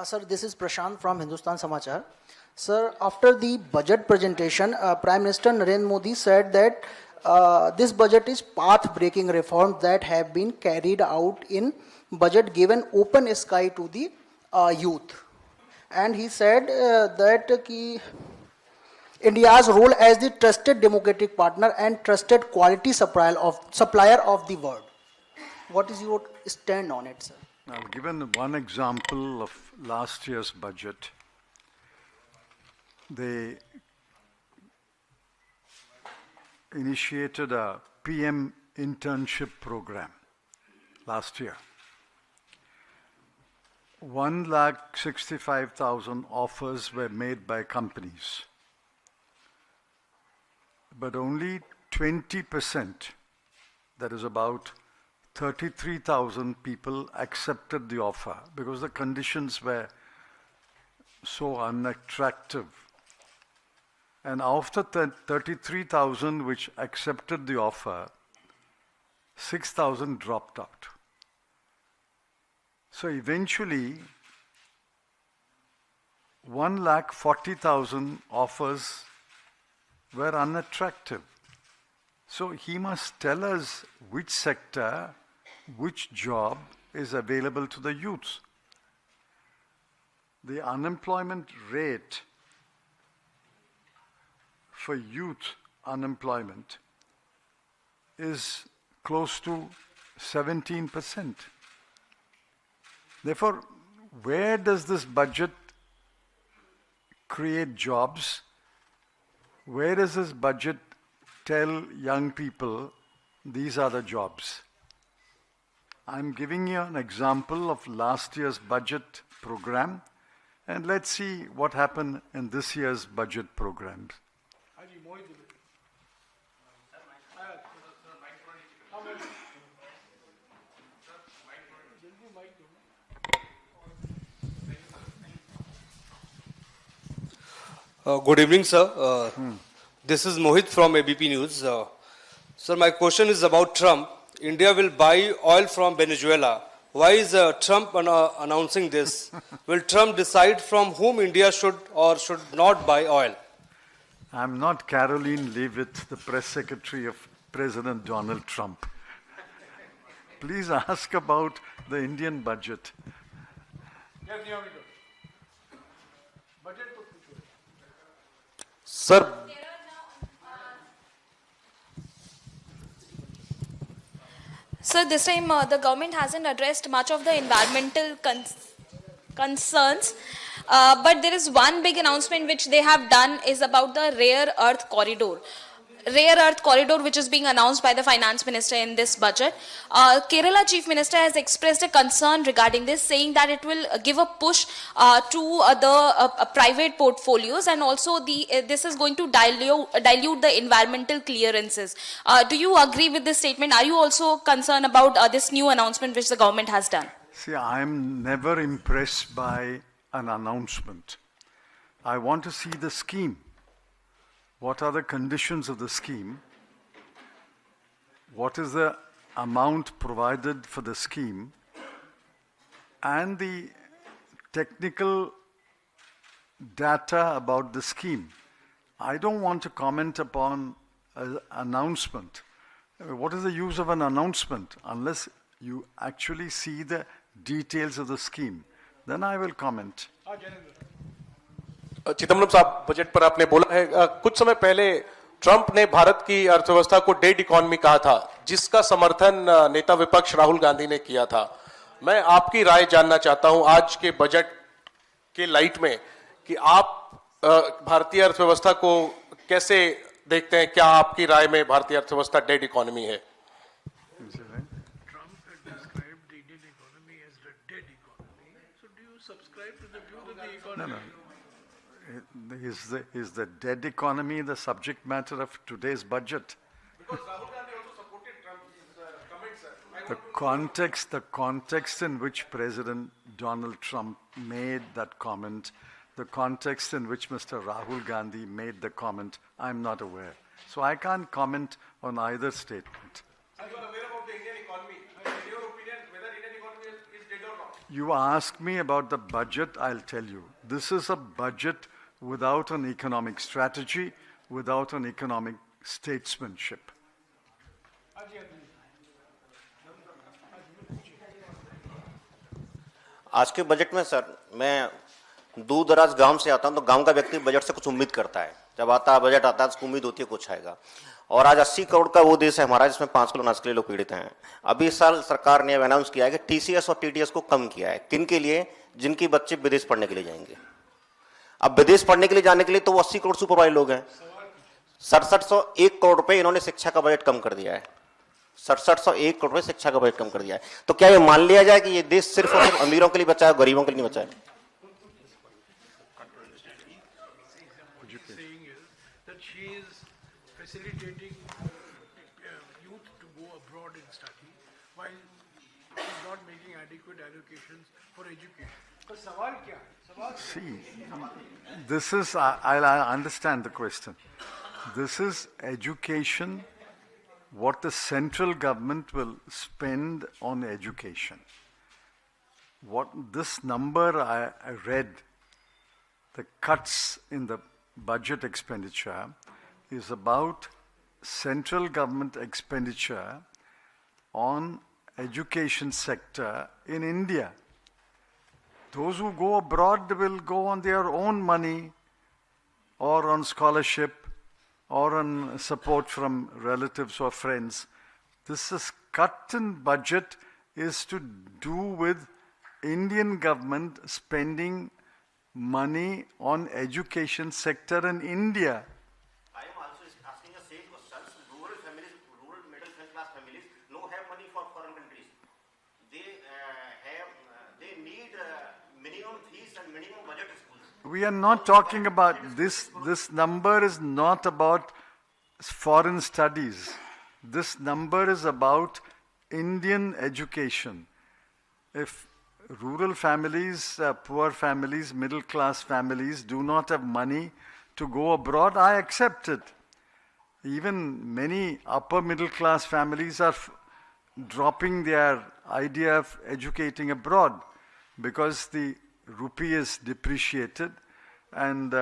Sir, this is Prashant from Hindustan Samachar. Sir, after the budget presentation, Prime Minister Narendra Modi said that this budget is path-breaking reforms that have been carried out in budget given open sky to the youth. And he said that India's role as the trusted democratic partner and trusted quality supplier of the world. What is your stand on it, sir? I've given one example of last year's budget. They initiated a PM internship program last year. 1,65,000 offers were made by companies, but only 20%, that is about 33,000 people, accepted the offer because the conditions were so unattractive. And after 33,000 which accepted the offer, 6,000 dropped out. So eventually, 1,40,000 offers were unattractive. So he must tell us which sector, which job is available to the youth. The unemployment rate for youth unemployment is close to 17%. Therefore, where does this budget create jobs? Where does this budget tell young people these are the jobs? I'm giving you an example of last year's budget program, and let's see what happened in this year's budget programs. Good evening, sir. This is Mohit from ABP News. Sir, my question is about Trump. India will buy oil from Venezuela. Why is Trump announcing this? Will Trump decide from whom India should or should not buy oil? I'm not Caroline Leavitt, the press secretary of President Donald Trump. Please ask about the Indian budget. Sir, So this time the government hasn't addressed much of the environmental concerns, but there is one big announcement which they have done is about the rare earth corridor. Rare earth corridor which is being announced by the finance minister in this budget. Kerala chief minister has expressed a concern regarding this, saying that it will give a push to the private portfolios, and also this is going to dilute the environmental clearances. Do you agree with this statement? Are you also concerned about this new announcement which the government has done? See, I'm never impressed by an announcement. I want to see the scheme. What are the conditions of the scheme? What is the amount provided for the scheme? And the technical data about the scheme. I don't want to comment upon an announcement. What is the use of an announcement unless you actually see the details of the scheme? Then I will comment. Chidambaram साहब, budget पर आपने बोला है, कुछ समय पहले Trump ने भारत की अर्थव्यवस्था को डेड इकोनॉमी कहा था, जिसका समर्थन नेता विपक्ष राहुल गांधी ने किया था। मैं आपकी राय जानना चाहता हूं आज के बजट के लाइट में कि आप भारतीय अर्थव्यवस्था को कैसे देखते हैं। क्या आपकी राय में भारतीय अर्थव्यवस्था डेड इकोनॉमी है? Is the dead economy the subject matter of today's budget? Because Rahul Gandhi also supported Trump's comments. The context in which President Donald Trump made that comment, the context in which Mr. Rahul Gandhi made the comment, I'm not aware. So I can't comment on either statement. Are you aware about the Indian economy? In your opinion, whether Indian economy is dead or not? You ask me about the budget, I'll tell you. This is a budget without an economic strategy, without an economic statesmanship. आज के budget में sir, मैं दूर दराज गांव से आता हूं, तो गांव का व्यक्ति बजट से कुछ उम्मीद करता है। जब बजट आता है तो उम्मीद होती है कुछ आएगा। और आज 80 करोड़ का वो देश है हमारा जिसमें 5 किलो अनाज के लिए लोग पीड़ित हैं। अभी इस साल सरकार ने अनाउंस किया है कि टीसीएस और टीडीएस को कम किया है। किन के लिए? जिनके बच्चे विदेश पढ़ने के लिए जाएंगे। अब विदेश पढ़ने के लिए जाने के लिए तो वो 80 करोड़ सुपरवाइज लोग हैं। 6701 करोड़ रुपए इन्होंने शिक्षा का बजट कम कर दिया है। 6701 करोड़ रुपए शिक्षा का बजट कम कर दिया है। तो क्या ये मान लिया जाए कि ये देश सिर्फ और सिर्फ अमीरों के लिए बचा है, गरीबों के लिए नहीं बचा है? saying is that she is facilitating youth to go abroad and study while she is not making adequate allocations for education. तो सवाल क्या है? सवाल See, this is, I understand the question. This is education, what the central government will spend on education. What this number I read, the cuts in the budget expenditure is about central government expenditure on education sector in India. Those who go abroad will go on their own money or on scholarship or on support from relatives or friends. This is cut in budget is to do with Indian government spending money on education sector in India. I am also asking the same questions. Rural families, rural middle class families, no have money for foreign countries. They need minimum fees and minimum budget schools. We are not talking about this. This number is not about foreign studies. This number is about Indian education. If rural families, poor families, middle class families do not have money to go abroad, I accept it. Even many upper middle class families are dropping their idea of educating abroad because the rupee is depreciated and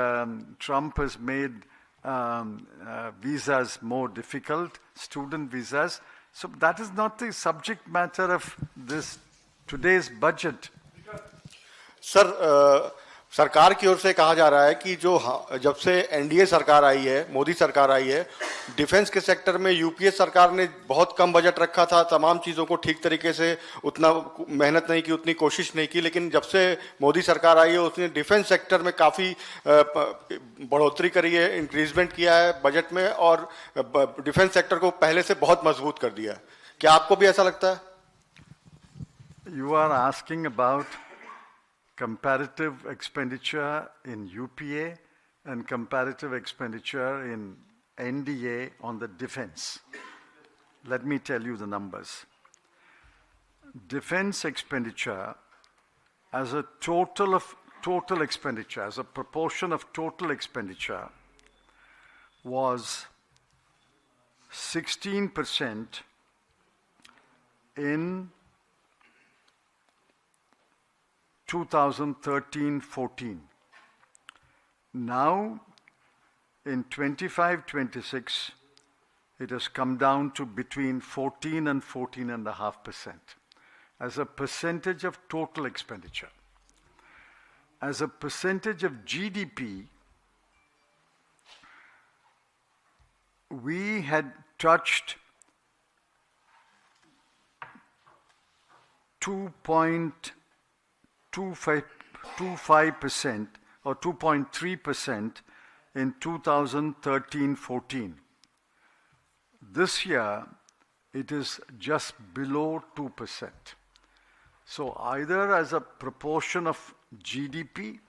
Trump has made visas more difficult, student visas. So that is not the subject matter of this today's budget. Sir, सरकार की ओर से कहा जा रहा है कि जब से एनडीए सरकार आई है, मोदी सरकार आई है, डिफेंस के सेक्टर में यूपीए सरकार ने बहुत कम बजट रखा था, तमाम चीज़ों को ठीक तरीके से उतना मेहनत नहीं की, उतनी कोशिश नहीं की। लेकिन जब से मोदी सरकार आई है उसने डिफेंस सेक्टर में काफ़ी बढ़ोतरी करी है, इंक्रीजमेंट किया है बजट में और डिफेंस सेक्टर को पहले से बहुत मजबूत कर दिया है। क्या आपको भी ऐसा लगता है? You are asking about comparative expenditure in UPA and comparative expenditure in NDA on the defense. Let me tell you the numbers. Defense expenditure as a total expenditure, as a proportion of total expenditure was 16% in 2013-14. Now, in 25-26, it has come down to between 14 and 14.5% as a percentage of total expenditure. As a percentage of GDP, we had touched 2.25% or 2.3% in 2013-14. This year, it is just below 2%. So either as a proportion of GDP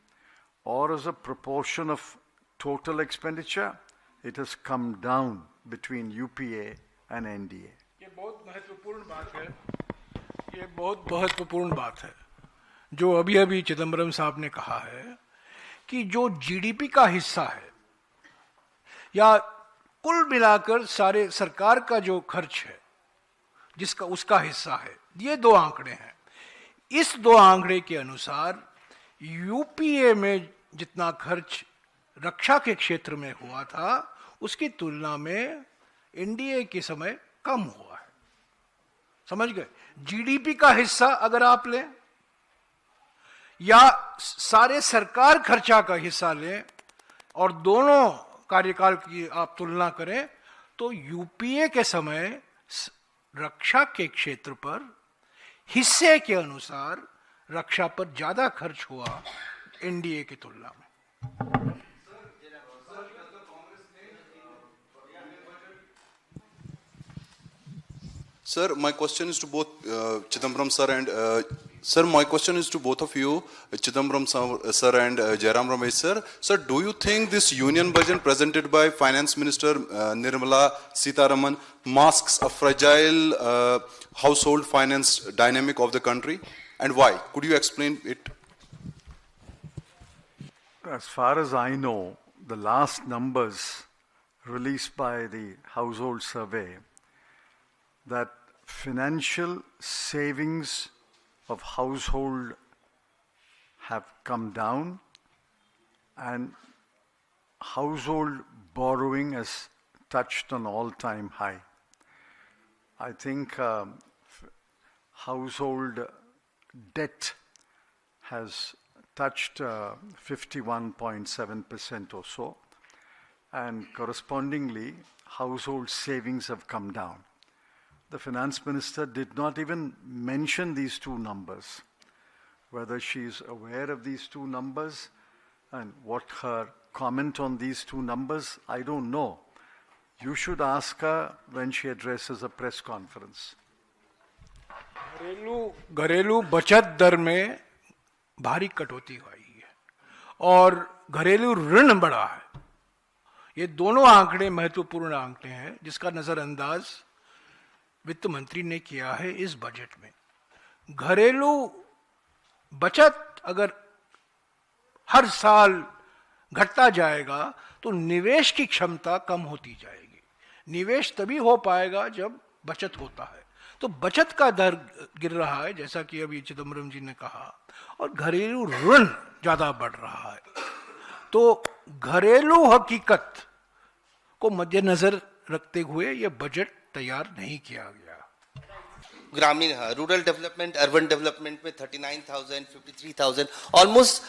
or as a proportion of total expenditure, it has come down between UPA and NDA. ये बहुत महत्वपूर्ण बात है। ये बहुत महत्वपूर्ण बात है जो अभी चिदम्बरम साहब ने कहा है कि जो जीडीपी का हिस्सा है या कुल मिलाकर सारे सरकार का जो खर्च है जिसका उसका हिस्सा है, ये दो आंकड़े हैं। इस दो आंकड़े के अनुसार यूपीए में जितना खर्च रक्षा के क्षेत्र में हुआ था उसकी तुलना में एनडीए के समय कम हुआ है। समझ गए? जीडीपी का हिस्सा अगर आप लें या सारे सरकार खर्चा का हिस्सा लें और दोनों कार्यकाल की आप तुलना करें तो यूपीए के समय रक्षा के क्षेत्र पर हिस्से के अनुसार रक्षा पर ज्यादा खर्च हुआ एनडीए की तुलना में। Sir, my question is to both Chidambaram sir and sir. My question is to both of you, Chidambaram sir and Jairam Ramesh sir. Sir, do you think this union budget presented by Finance Minister Nirmala Sitharaman masks a fragile household finance dynamic of the country, and why? Could you explain it? As far as I know, the last numbers released by the household survey, that financial savings of household have come down and household borrowing has touched an all-time high. I think household debt has touched 51.7% or so, and correspondingly household savings have come down. The finance minister did not even mention these two numbers. Whether she is aware of these two numbers and what her comment on these two numbers, I don't know. You should ask her when she addresses a press conference. घरेलू बचत दर में भारी कटौती हुई है और घरेलू ऋण बढ़ा है। ये दोनों आंकड़े महत्वपूर्ण आंकड़े हैं जिसका नजरअंदाज वित्त मंत्री ने किया है इस बजट में। घरेलू बचत अगर हर साल घटता जाएगा तो निवेश की क्षमता कम होती जाएगी। निवेश तभी हो पाएगा जब बचत होता है। तो बचत का दर गिर रहा है जैसा कि अभी चिदम्बरम जी ने कहा, और घरेलू ऋण ज्यादा बढ़ रहा है। तो घरेलू हकीकत को मद्देनजर रखते हुए यह बजट तैयार नहीं किया गया। ग्रामीण रूरल डेवलपमेंट अर्बन डेवलपमेंट में 39,000 53,000 almost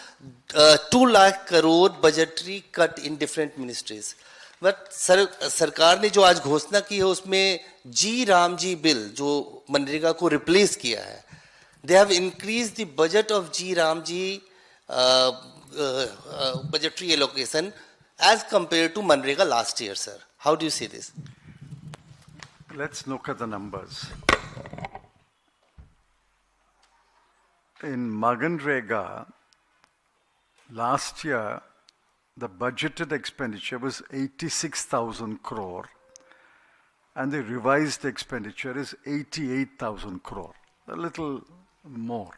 2 lakh crore budgetary cut in different ministries. But सरकार ने जो आज घोषणा की है उसमें जी राम जी बिल जो मनरेगा को रिप्लेस किया है, they have increase the budget of G Ram G budgetary allocation as compared to Manrega last year, sir. How do you see this? Let's look at the numbers. In Maganrega, last year, the budgeted expenditure was 86,000 crore and the revised expenditure is 88,000 crore. A little more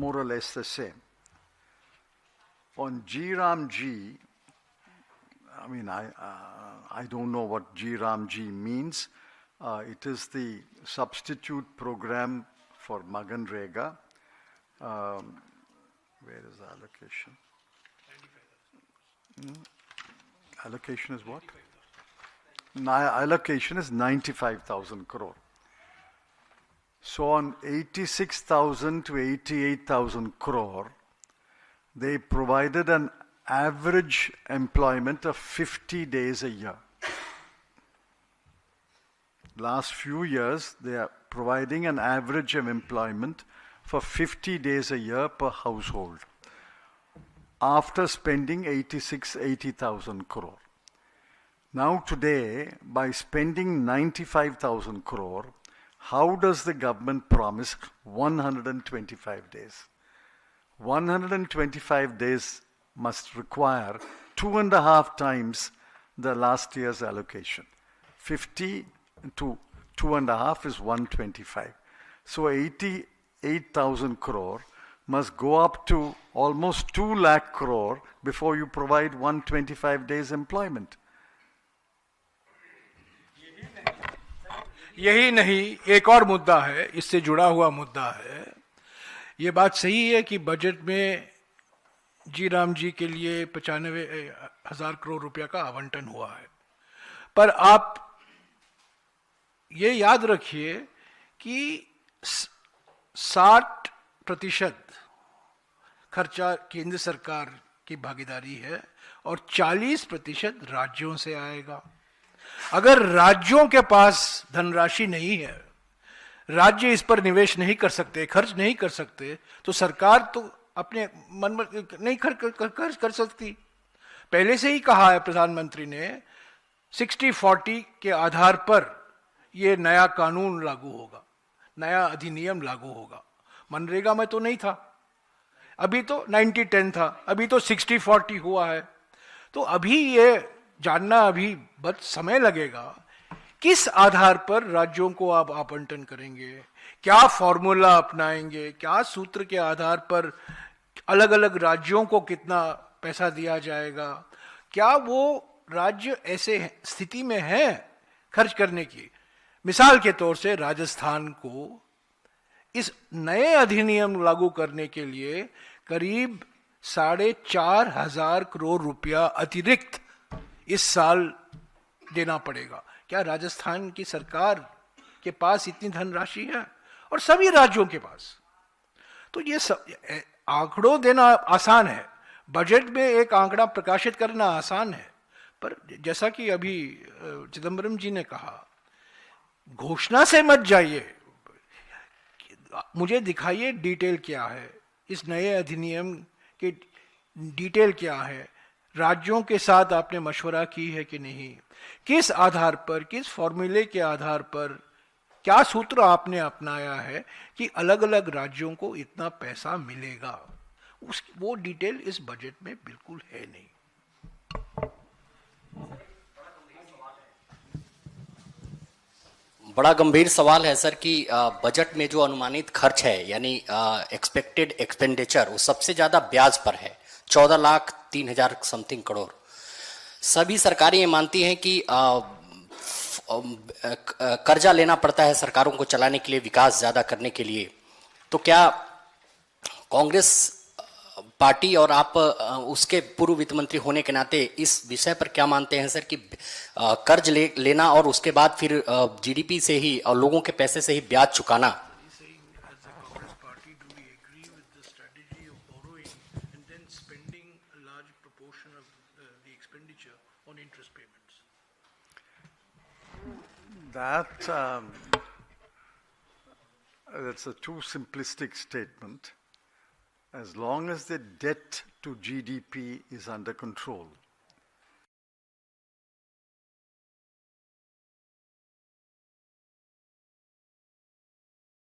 or less the same. On G Ram G, I mean, I don't know what G Ram G means. It is the substitute program for Maganrega. Where is the allocation? Allocation is what? Allocation is 95,000 crore. So on 86,000 to 88,000 crore, they provided an average employment of 50 days a year. Last few years, they are providing an average of employment for 50 days a year per household, after spending 80,000 crore. Now today, by spending 95,000 crore, how does the government promise 125 days? 125 days must require 2.5 times the last year's allocation. 50 to 2.5 is 125. So 88,000 crore must go up to almost 2 lakh crore before you provide 125 days employment. यही नहीं, एक और मुद्दा है, इससे जुड़ा हुआ मुद्दा है ये बात सही है कि बजट में जी राम जी के लिए 95,000 करोड़ रुपया का आवंटन हुआ है, पर आप ये याद रखिए कि 60% खर्चा केंद्र सरकार की भागीदारी है और 40% राज्यों से आएगा। अगर राज्यों के पास धनराशि नहीं है, राज्य इस पर निवेश नहीं कर सकते, खर्च नहीं कर सकते, तो सरकार तो अपने मन में नहीं खर्च कर सकती। पहले से ही कहा है प्रधानमंत्री ने, 60-40 के आधार पर ये नया कानून लागू होगा, नया अधिनियम लागू होगा। मनरेगा में तो नहीं था, अभी तो 90-10 था, अभी तो 60-40 हुआ है। तो अभी ये जानना अभी बहुत समय लगेगा किस आधार पर राज्यों को आप आवंटन करेंगे, क्या फॉर्मूला अपनाएंगे, क्या सूत्र के आधार पर अलग अलग राज्यों को कितना पैसा दिया जाएगा, क्या वो राज्य ऐसे स्थिति में है खर्च करने की। मिसाल के तौर से राजस्थान को इस नए अधिनियम लागू करने के लिए करीब 4,500 करोड़ रुपया अतिरिक्त इस साल देना पड़ेगा। क्या राजस्थान की सरकार के पास इतनी धनराशि है? और सभी राज्यों के पास। तो ये आंकड़ों देना आसान है, बजट में एक आंकड़ा प्रकाशित करना आसान है, पर जैसा कि अभी चिदम्बरम जी ने कहा, घोषणा से मत जाइए, मुझे दिखाइए डिटेल क्या है, इस नए अधिनियम की डिटेल क्या है, राज्यों के साथ आपने मशवरा की है कि नहीं, किस आधार पर, किस फॉर्मूले के आधार पर, क्या सूत्र आपने अपनाया है कि अलग अलग राज्यों को इतना पैसा मिलेगा। वो डिटेल इस बजट में बिल्कुल है नहीं। बड़ा गंभीर सवाल है सर कि बजट में जो अनुमानित खर्च है यानी एक्सपेक्टेड एक्सपेंडिचर वो सबसे ज्यादा ब्याज पर है, 14,03,000 समथिंग करोड़। सभी सरकारें ये मानती हैं कि कर्जा लेना पड़ता है सरकारों को चलाने के लिए, विकास ज्यादा करने के लिए। तो क्या कांग्रेस पार्टी और आप उसके पूर्व वित्त मंत्री होने के नाते इस विषय पर क्या मानते हैं सर कि कर्ज लेना और उसके बाद फिर जीडीपी से ही और लोगों के पैसे से ही ब्याज चुकाना। That's a too simplistic statement. As long as the debt to GDP is under control,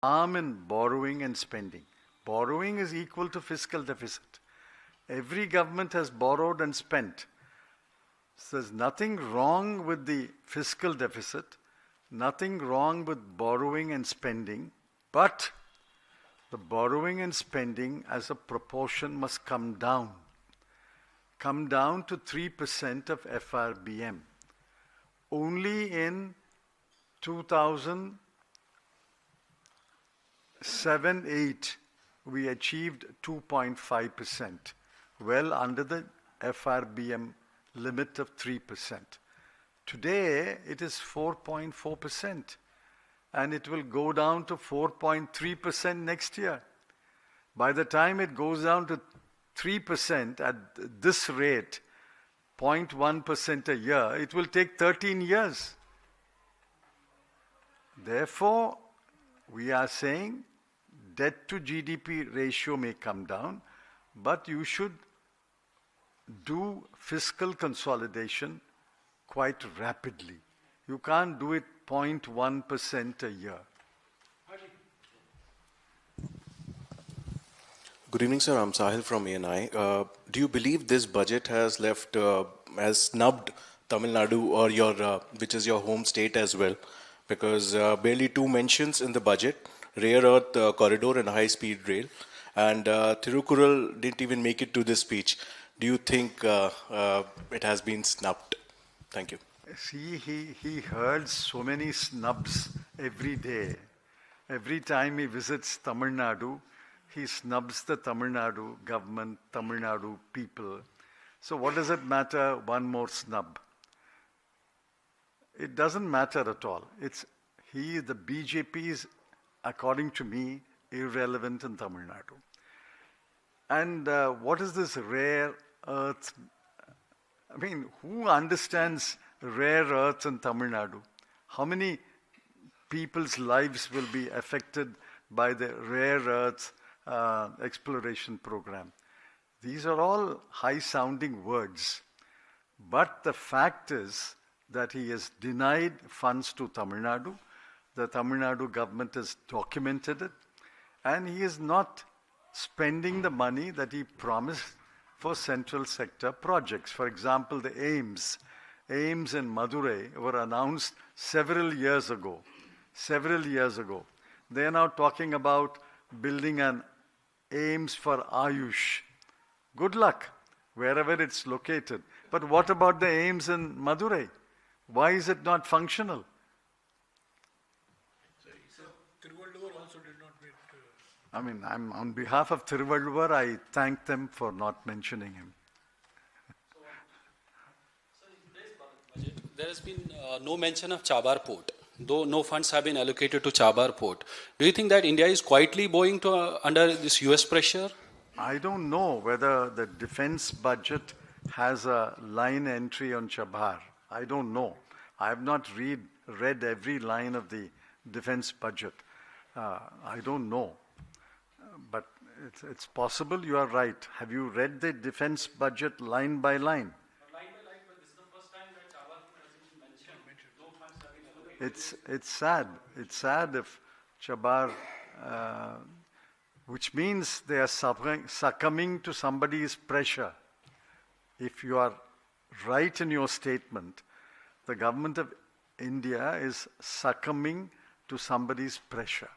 in borrowing and spending. Borrowing is equal to fiscal deficit. Every government has borrowed and spent. So there's nothing wrong with the fiscal deficit, nothing wrong with borrowing and spending, but the borrowing and spending as a proportion must come down to 3% of FRBM. Only in 2007-8 we achieved 2.5%, well under the FRBM limit of 3%. Today it is 4.4%. And it will go down to 4.3% next year. By the time it goes down to 3% at this rate, 0.1% a year, it will take 13 years. Therefore, we are saying debt to GDP ratio may come down, but you should do fiscal consolidation quite rapidly. You can't do it 0.1% a year. Good evening, sir. I'm Sahil from ANI. Do you believe this budget has has snubbed Tamil Nadu or which is your home state as well? Because barely 2 mentions in the budget, rare earth corridor and high-speed rail, and Thirukural didn't even make it to this speech. Do you think it has been snubbed? Thank you. See, he heard so many snubs every day. Every time he visits Tamil Nadu, he snubs the Tamil Nadu government, Tamil Nadu people. So what does it matter, one more snub? It doesn't matter at all. The BJP is, according to me, irrelevant in Tamil Nadu. And what is this rare earth? I mean, who understands rare earths in Tamil Nadu? How many people's lives will be affected by the rare earths exploration program? These are all high-sounding words. But the fact is that he has denied funds to Tamil Nadu. The Tamil Nadu government has documented it. And he is not spending the money that he promised for central sector projects. For example, the AIIMS. AIIMS in Madurai were announced several years ago. They are now talking about building an AIIMS for Ayush. Good luck, wherever it's located. But what about the AIIMS in Madurai? Why is it not functional? Tiruvalluvar also did not meet. I mean, I'm on behalf of Tiruvalluvar, I thank them for not mentioning him. There has been no mention of Chabar Port, though no funds have been allocated to Chabar Port. Do you think that India is quietly bowing to under this US pressure? I don't know whether the defense budget has a line entry on Chabar. I don't know. I have not read every line of the defense budget. I don't know. But it's possible you are right. Have you read the defense budget line by line? It's sad. It's sad if Chabar, which means they are succumbing to somebody's pressure. If you are right in your statement, the government of India is succumbing to somebody's pressure.